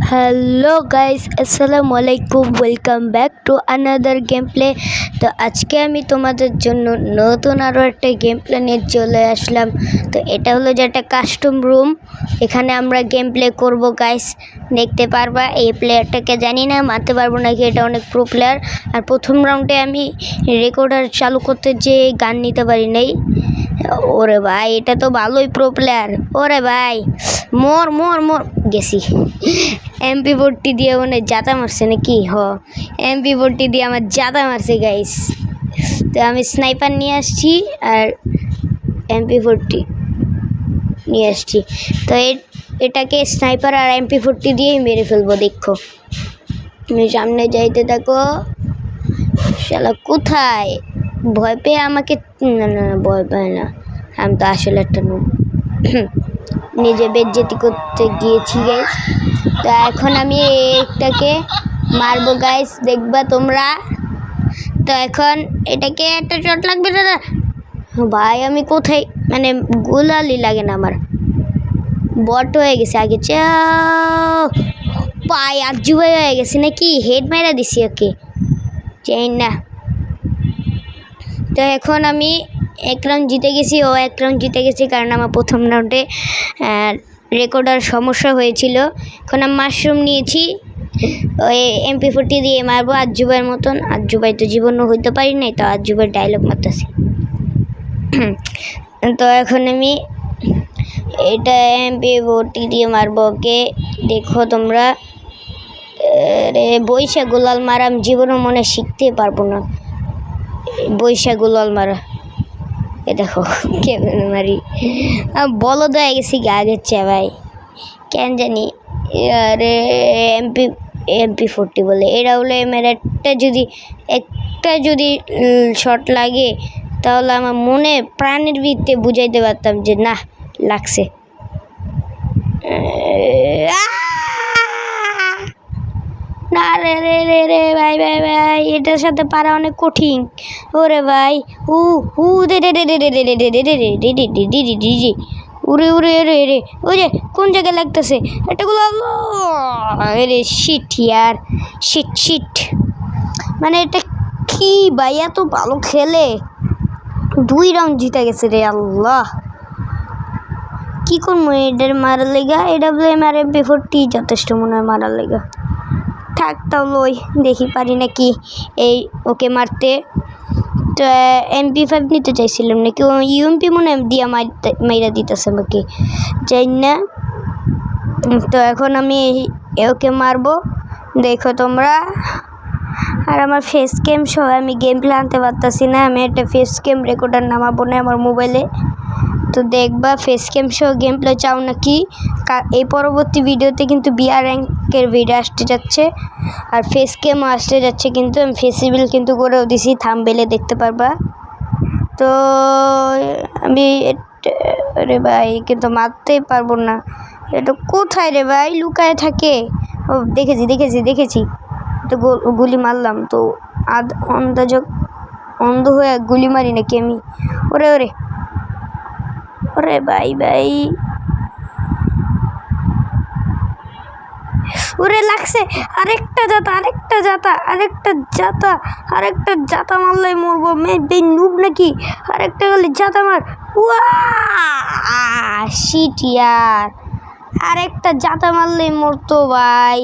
Hello guys, আসসালামু আলাইকুম। Welcome back to another game play. তো আজকে আমি তোমাদের জন্য নতুন আরও একটা গেম প্লে নিয়ে চলে আসলাম। তো এটা হলো যে একটা কাস্টম রুম, এখানে আমরা গেম প্লে করবো গাইস। দেখতে পারবা এই প্লেয়ারটাকে জানি না মারতে পারবো নাকি, এটা অনেক প্রো প্লেয়ার। আর প্রথম রাউন্ডে আমি রেকর্ডার চালু করতে যে গান নিতে পারি নাই। ওরে ভাই, এটা তো ভালোই প্রো প্লেয়ার। ওরে ভাই, মোর মোর মোর গেছি। MP40 দিয়ে মানে জাতা মারছে নাকি? MP40 দিয়ে আমার জাতা মারছে গাইস। তো আমি স্নাইপার নিয়ে আসছি আর MP40 নিয়ে আসছি। তো এটাকে স্নাইপার আর MP40 দিয়েই মেরে ফেলবো। দেখো, তুমি সামনে যাইতে থাকো। শালা কোথায়? ভয় পেয়ে আমাকে? না না না, ভয় পায় না। আমি তো আসলে একটা নুব, নিজে বেজ্জতি করতে গিয়েছি গাইস। তো এখন আমি এটাকে মারবো গাইস, দেখবা তোমরা। তো এখন এটাকে একটা চট লাগবে দাদা। ভাই আমি কোথায়, মানে গোলালি লাগে না আমার, বট হয়ে গেছে আগে। পাই আজু হয়ে গেছে নাকি? হেড মেরা দিছি ওকে, চাই না। তো এখন আমি এক রাউন্ড জিতে গেছি, ও এক রাউন্ড জিতে গেছি, কারণ আমার প্রথম রাউন্ডে রেকর্ডার সমস্যা হয়েছিল। এখন আমি মাশরুম নিয়েছি, ওই MP40 দিয়ে মারবো আজুবাইয়ের মতন। আজুবাই তো জীবনও হইতে পারি নাই, তো আজুবাইয়ের ডায়লগ মারতেছি। তো এখন আমি এটা MP40 দিয়ে মারবো ওকে। দেখো তোমরা, রে বৈশা গোলাল মারা আমি জীবনও মনে শিখতে পারবো না। বৈশা গোলাল মারা, এ দেখো কেমন মারি। বলদ হয়ে গেছি আগের চেয়ে ভাই, কেন জানি। আরে MP40 বলে, এটা হলো এমের। একটা যদি শট লাগে তাহলে আমার মনে প্রাণের ভিত্তে বুঝাইতে পারতাম যে না লাগছে। না রে রে রে রে ভাই ভাই ভাই, এটার সাথে পারা অনেক কঠিন। ওরে ভাই, উ দে দে দে দে দে দে দে দে দে দে দে দে দে দে দে দে দে। উড়ে উড়ে উড়ে রে, ওই যে কোন জায়গায় লাগতেছে এটাগুলো। রে শিট ইয়ার, শিট শিট। মানে এটা কি ভাই, এত ভালো খেলে 2 রাউন্ড জিতে গেছে রে আল্লাহ। কি করবো এটার মারার লেগা? AWM আর MP40 যথেষ্ট মনে হয় মারার লেগা। থাক তাহলে ওই দেখি পারি নাকি এই ওকে মারতে। তো MP5 নিতে চাইছিলাম নাকি, ও UMP মনে দিয়া মাইরা দিতেছে আমাকে, চাই না। তো এখন আমি ওকে মারবো, দেখো তোমরা। আর আমার ফেস ক্যাম সহ আমি গেম প্লে আনতে পারতাছি না, আমি একটা ফেস ক্যাম রেকর্ডার নামাবো না আমার মোবাইলে। তো দেখবা ফেস ক্যাম সহ গেম প্লে চাও নাকি? এই পরবর্তী ভিডিওতে কিন্তু বিআর র্যাঙ্কের ভিডিও আসতে যাচ্ছে, আর ফেস ক্যামও আসতে যাচ্ছে। কিন্তু আমি ফেসিবিল কিন্তু করেও দিছি, থাম্বনেইলে দেখতে পারবা। তো আমি রে ভাই কিন্তু মারতেই পারবো না। এটা কোথায় রে ভাই লুকায় থাকে? ও দেখেছি দেখেছি দেখেছি, তো গুলি মারলাম। তো অন্ধ হয়ে গুলি মারি নাকি আমি? ওরে ওরে ওরে ভাই ভাই, ওরে লাগছে। আরেকটা জাতা আরেকটা জাতা আরেকটা জাতা আরেকটা জাতা মারলাই মরবো। মেয়ে নুব নাকি? আরেকটা গেলে জাতা মার। শিট ইয়ার, আরেকটা জাতা মারলেই মরতো ভাই।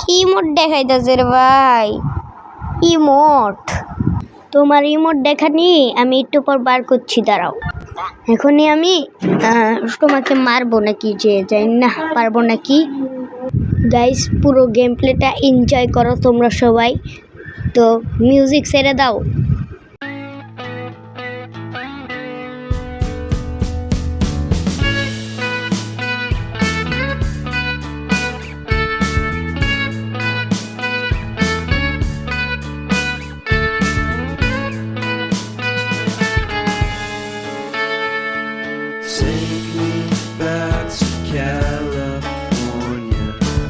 কি ইমোট দেখাইতেছে রে ভাই? ইমোট, তোমার ইমোট দেখানি আমি একটু পর বার করছি, দাঁড়াও। এখনই আমি তোমাকে মারবো নাকি, যে জানি না পারবো নাকি। গাইস পুরো গেম প্লেটা এনজয় করো তোমরা সবাই। তো মিউজিক ছেড়ে দাও। Take me back to California.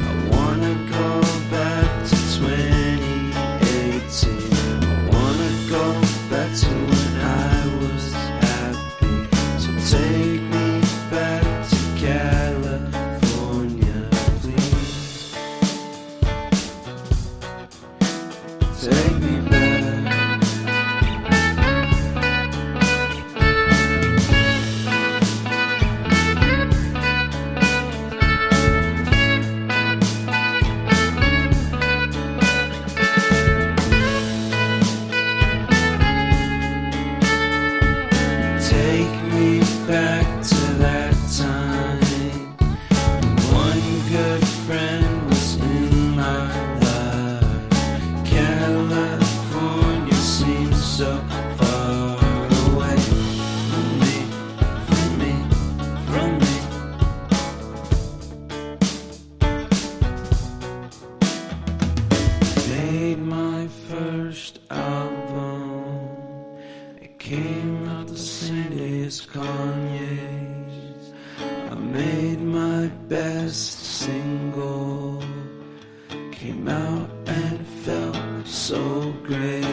I wanna go back to 2018. I wanna go came out and it felt so great.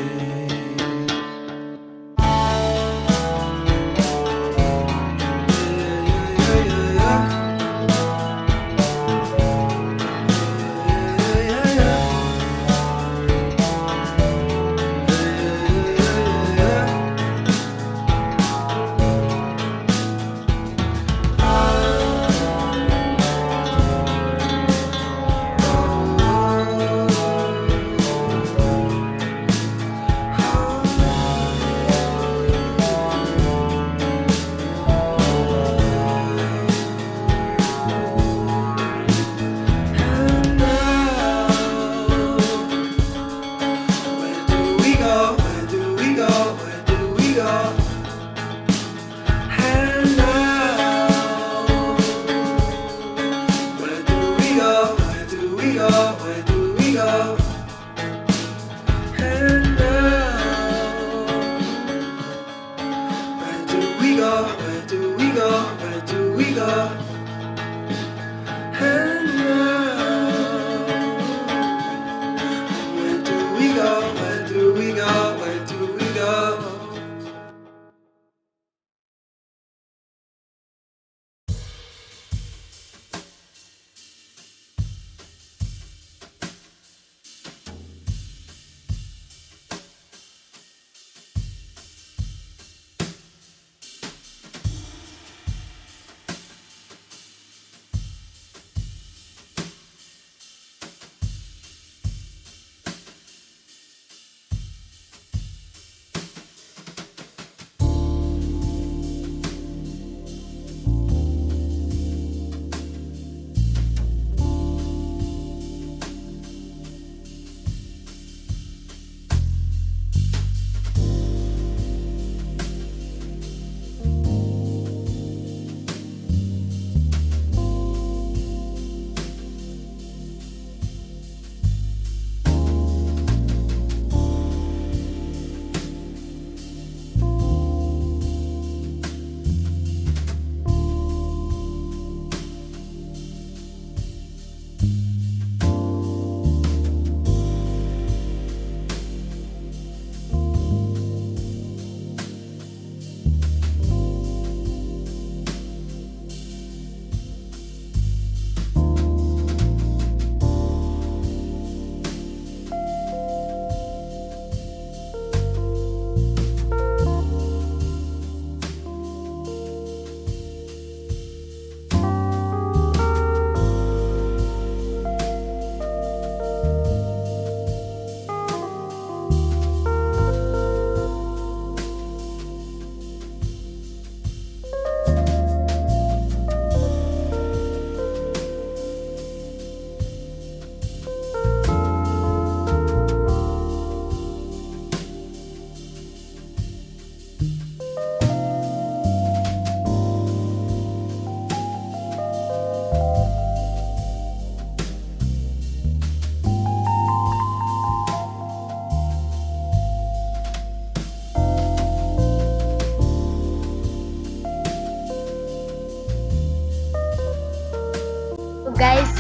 Guys,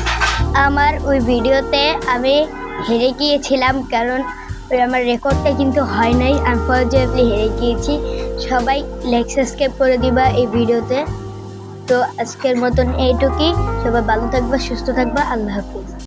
আমার ওই ভিডিওতে আমি হেরে গিয়েছিলাম, কারণ ওই আমার রেকর্ডটা কিন্তু হয় নাই, আনফরচুনেটলি হেরে গিয়েছি। সবাই লাইক সাবস্ক্রাইব করে দিবা এই ভিডিওতে। তো আজকের মতন এইটুকুই। সবাই ভালো থাকবা, সুস্থ থাকবা। আল্লাহ হাফিজ।